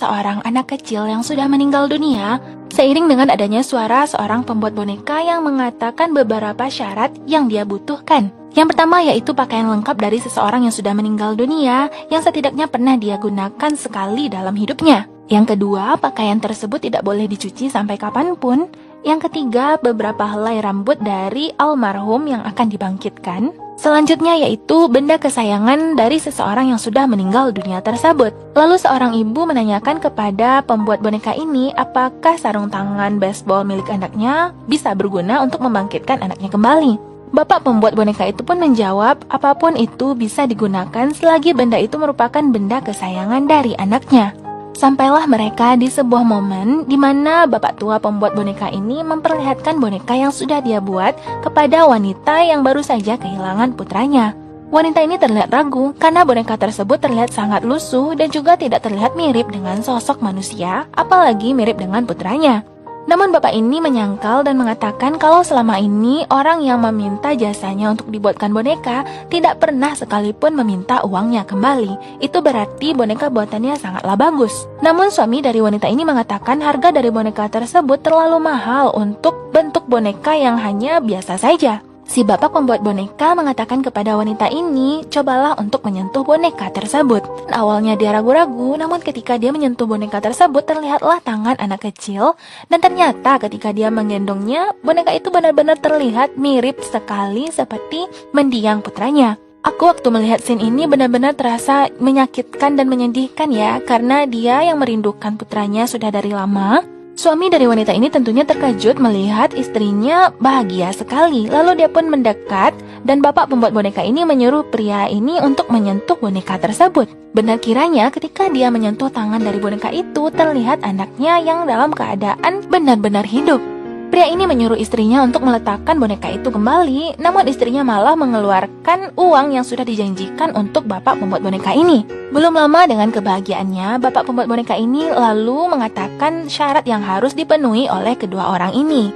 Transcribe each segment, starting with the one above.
seorang anak kecil yang sudah meninggal dunia, seiring dengan adanya suara seorang pembuat boneka yang mengatakan beberapa syarat yang dia butuhkan. Yang pertama yaitu pakaian lengkap dari seseorang yang sudah meninggal dunia, yang setidaknya pernah dia gunakan sekali dalam hidupnya. Yang kedua, pakaian tersebut tidak boleh dicuci sampai kapanpun. Yang ketiga, beberapa helai rambut dari almarhum yang akan dibangkitkan. Selanjutnya yaitu benda kesayangan dari seseorang yang sudah meninggal dunia tersebut. Lalu seorang ibu menanyakan kepada pembuat boneka ini apakah sarung tangan baseball milik anaknya bisa berguna untuk membangkitkan anaknya kembali. Bapak pembuat boneka itu pun menjawab apapun itu bisa digunakan selagi benda itu merupakan benda kesayangan dari anaknya. Sampailah mereka di sebuah momen di mana bapak tua pembuat boneka ini memperlihatkan boneka yang sudah dia buat kepada wanita yang baru saja kehilangan putranya. Wanita ini terlihat ragu karena boneka tersebut terlihat sangat lusuh dan juga tidak terlihat mirip dengan sosok manusia, apalagi mirip dengan putranya. Namun bapak ini menyangkal dan mengatakan kalau selama ini orang yang meminta jasanya untuk dibuatkan boneka tidak pernah sekalipun meminta uangnya kembali. Itu berarti boneka buatannya sangatlah bagus. Namun suami dari wanita ini mengatakan harga dari boneka tersebut terlalu mahal untuk bentuk boneka yang hanya biasa saja. Si bapak pembuat boneka mengatakan kepada wanita ini, cobalah untuk menyentuh boneka tersebut. Awalnya dia ragu-ragu, namun ketika dia menyentuh boneka tersebut, terlihatlah tangan anak kecil. Dan ternyata ketika dia menggendongnya, boneka itu benar-benar terlihat mirip sekali seperti mendiang putranya. Aku waktu melihat scene ini benar-benar terasa menyakitkan dan menyedihkan ya, karena dia yang merindukan putranya sudah dari lama. Suami dari wanita ini tentunya terkejut melihat istrinya bahagia sekali. Lalu dia pun mendekat dan bapak pembuat boneka ini menyuruh pria ini untuk menyentuh boneka tersebut. Benar kiranya ketika dia menyentuh tangan dari boneka itu terlihat anaknya yang dalam keadaan benar-benar hidup. Pria ini menyuruh istrinya untuk meletakkan boneka itu kembali, namun istrinya malah mengeluarkan uang yang sudah dijanjikan untuk bapak pembuat boneka ini. Belum lama dengan kebahagiaannya, bapak pembuat boneka ini lalu mengatakan syarat yang harus dipenuhi oleh kedua orang ini.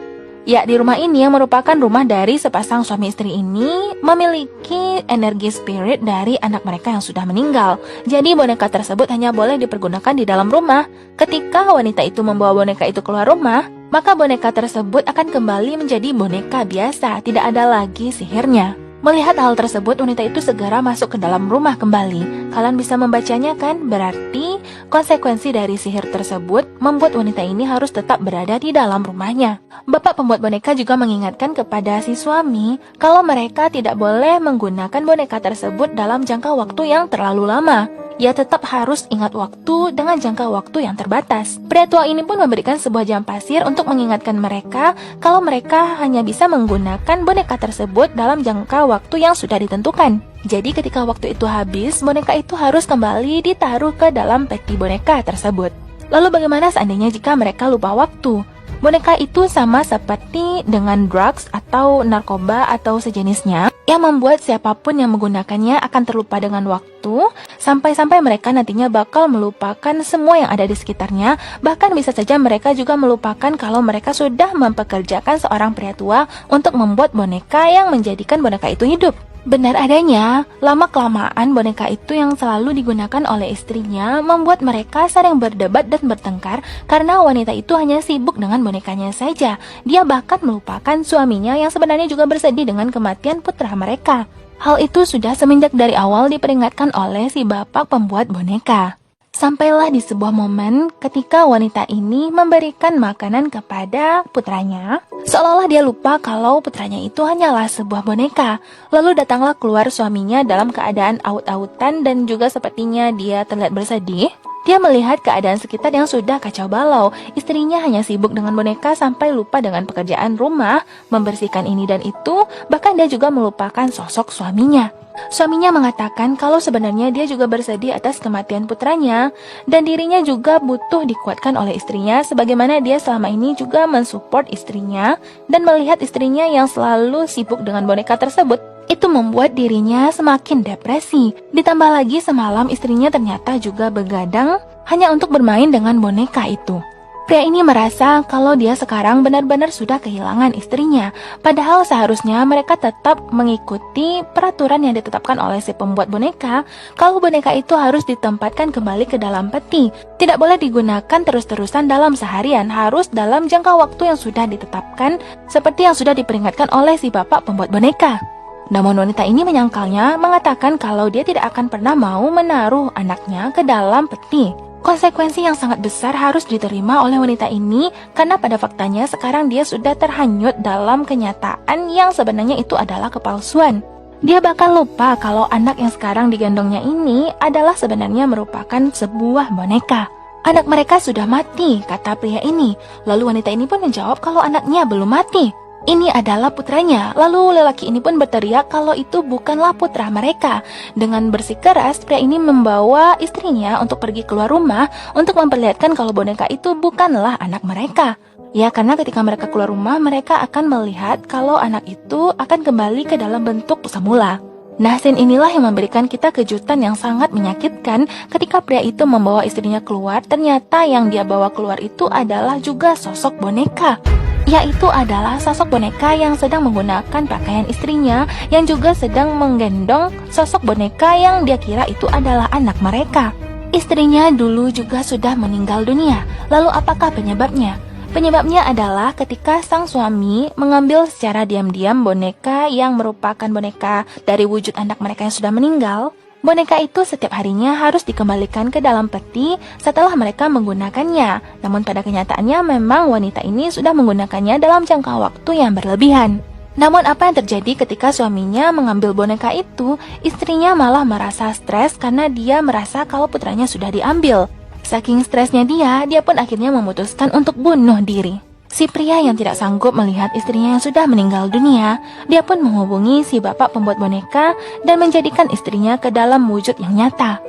Ya, di rumah ini yang merupakan rumah dari sepasang suami istri ini memiliki energi spirit dari anak mereka yang sudah meninggal. Jadi boneka tersebut hanya boleh dipergunakan di dalam rumah. Ketika wanita itu membawa boneka itu keluar rumah, maka boneka tersebut akan kembali menjadi boneka biasa, tidak ada lagi sihirnya. Melihat hal tersebut, wanita itu segera masuk ke dalam rumah kembali. Kalian bisa membacanya kan? Berarti konsekuensi dari sihir tersebut membuat wanita ini harus tetap berada di dalam rumahnya. Bapak pembuat boneka juga mengingatkan kepada si suami kalau mereka tidak boleh menggunakan boneka tersebut dalam jangka waktu yang terlalu lama. Ia tetap harus ingat waktu dengan jangka waktu yang terbatas. Pria tua ini pun memberikan sebuah jam pasir untuk mengingatkan mereka kalau mereka hanya bisa menggunakan boneka tersebut dalam jangka waktu yang sudah ditentukan. Jadi ketika waktu itu habis, boneka itu harus kembali ditaruh ke dalam peti boneka tersebut. Lalu bagaimana seandainya jika mereka lupa waktu? Boneka itu sama seperti dengan drugs atau narkoba atau sejenisnya yang membuat siapapun yang menggunakannya akan terlupa dengan waktu sampai-sampai mereka nantinya bakal melupakan semua yang ada di sekitarnya. Bahkan bisa saja mereka juga melupakan kalau mereka sudah mempekerjakan seorang pria tua untuk membuat boneka yang menjadikan boneka itu hidup. Benar adanya, lama-kelamaan boneka itu yang selalu digunakan oleh istrinya membuat mereka sering berdebat dan bertengkar karena wanita itu hanya sibuk dengan bonekanya saja. Dia bahkan melupakan suaminya yang sebenarnya juga bersedih dengan kematian putra mereka. Hal itu sudah semenjak dari awal diperingatkan oleh si bapak pembuat boneka. Sampailah di sebuah momen ketika wanita ini memberikan makanan kepada putranya, seolah-olah dia lupa kalau putranya itu hanyalah sebuah boneka. Lalu datanglah keluar suaminya dalam keadaan aut-autan dan juga sepertinya dia terlihat bersedih. Dia melihat keadaan sekitar yang sudah kacau balau. Istrinya hanya sibuk dengan boneka sampai lupa dengan pekerjaan rumah, membersihkan ini dan itu, bahkan dia juga melupakan sosok suaminya. Suaminya mengatakan kalau sebenarnya dia juga bersedih atas kematian putranya dan dirinya juga butuh dikuatkan oleh istrinya sebagaimana dia selama ini juga mensupport istrinya dan melihat istrinya yang selalu sibuk dengan boneka tersebut. Itu membuat dirinya semakin depresi. Ditambah lagi semalam istrinya ternyata juga begadang hanya untuk bermain dengan boneka itu. Pria ini merasa kalau dia sekarang benar-benar sudah kehilangan istrinya, padahal seharusnya mereka tetap mengikuti peraturan yang ditetapkan oleh si pembuat boneka, kalau boneka itu harus ditempatkan kembali ke dalam peti. Tidak boleh digunakan terus-terusan dalam seharian, harus dalam jangka waktu yang sudah ditetapkan, seperti yang sudah diperingatkan oleh si bapak pembuat boneka. Namun wanita ini menyangkalnya, mengatakan kalau dia tidak akan pernah mau menaruh anaknya ke dalam peti. Konsekuensi yang sangat besar harus diterima oleh wanita ini karena pada faktanya sekarang dia sudah terhanyut dalam kenyataan yang sebenarnya itu adalah kepalsuan. Dia bahkan lupa kalau anak yang sekarang digendongnya ini adalah sebenarnya merupakan sebuah boneka. Anak mereka sudah mati, kata pria ini. Lalu wanita ini pun menjawab kalau anaknya belum mati. Ini adalah putranya. Lalu lelaki ini pun berteriak kalau itu bukanlah putra mereka. Dengan bersikeras, pria ini membawa istrinya untuk pergi keluar rumah untuk memperlihatkan kalau boneka itu bukanlah anak mereka. Ya, karena ketika mereka keluar rumah, mereka akan melihat kalau anak itu akan kembali ke dalam bentuk semula. Nah, scene inilah yang memberikan kita kejutan yang sangat menyakitkan ketika pria itu membawa istrinya keluar, ternyata yang dia bawa keluar itu adalah juga sosok boneka. Yaitu adalah sosok boneka yang sedang menggunakan pakaian istrinya, yang juga sedang menggendong sosok boneka yang dia kira itu adalah anak mereka. Istrinya dulu juga sudah meninggal dunia. Lalu apakah penyebabnya? Penyebabnya adalah ketika sang suami mengambil secara diam-diam boneka yang merupakan boneka dari wujud anak mereka yang sudah meninggal. Boneka itu setiap harinya harus dikembalikan ke dalam peti setelah mereka menggunakannya. Namun pada kenyataannya memang wanita ini sudah menggunakannya dalam jangka waktu yang berlebihan. Namun apa yang terjadi ketika suaminya mengambil boneka itu, istrinya malah merasa stres karena dia merasa kalau putranya sudah diambil. Saking stresnya dia pun akhirnya memutuskan untuk bunuh diri. Si pria yang tidak sanggup melihat istrinya yang sudah meninggal dunia, dia pun menghubungi si bapak pembuat boneka dan menjadikan istrinya ke dalam wujud yang nyata.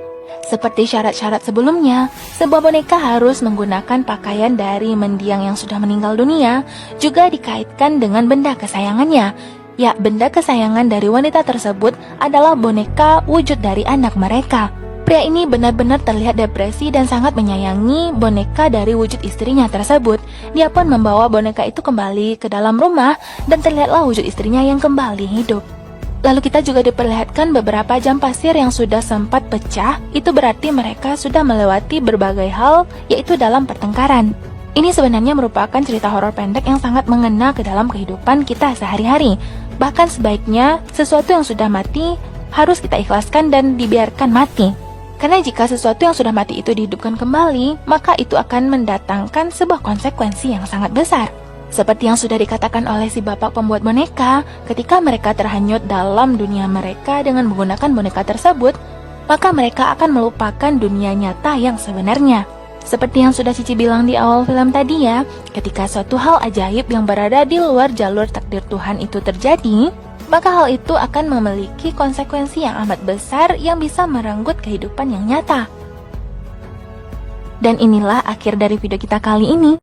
Seperti syarat-syarat sebelumnya, sebuah boneka harus menggunakan pakaian dari mendiang yang sudah meninggal dunia, juga dikaitkan dengan benda kesayangannya. Ya, benda kesayangan dari wanita tersebut adalah boneka wujud dari anak mereka. Pria ini benar-benar terlihat depresi dan sangat menyayangi boneka dari wujud istrinya tersebut. Dia pun membawa boneka itu kembali ke dalam rumah dan terlihatlah wujud istrinya yang kembali hidup. Lalu kita juga diperlihatkan beberapa jam pasir yang sudah sempat pecah. Itu berarti mereka sudah melewati berbagai hal, yaitu dalam pertengkaran. Ini sebenarnya merupakan cerita horor pendek yang sangat mengena ke dalam kehidupan kita sehari-hari. Bahkan sebaiknya sesuatu yang sudah mati harus kita ikhlaskan dan dibiarkan mati. Karena jika sesuatu yang sudah mati itu dihidupkan kembali, maka itu akan mendatangkan sebuah konsekuensi yang sangat besar. Seperti yang sudah dikatakan oleh si bapak pembuat boneka, ketika mereka terhanyut dalam dunia mereka dengan menggunakan boneka tersebut, maka mereka akan melupakan dunia nyata yang sebenarnya. Seperti yang sudah Cici bilang di awal film tadi ya, ketika suatu hal ajaib yang berada di luar jalur takdir Tuhan itu terjadi, maka hal itu akan memiliki konsekuensi yang amat besar yang bisa merenggut kehidupan yang nyata. Dan inilah akhir dari video kita kali ini.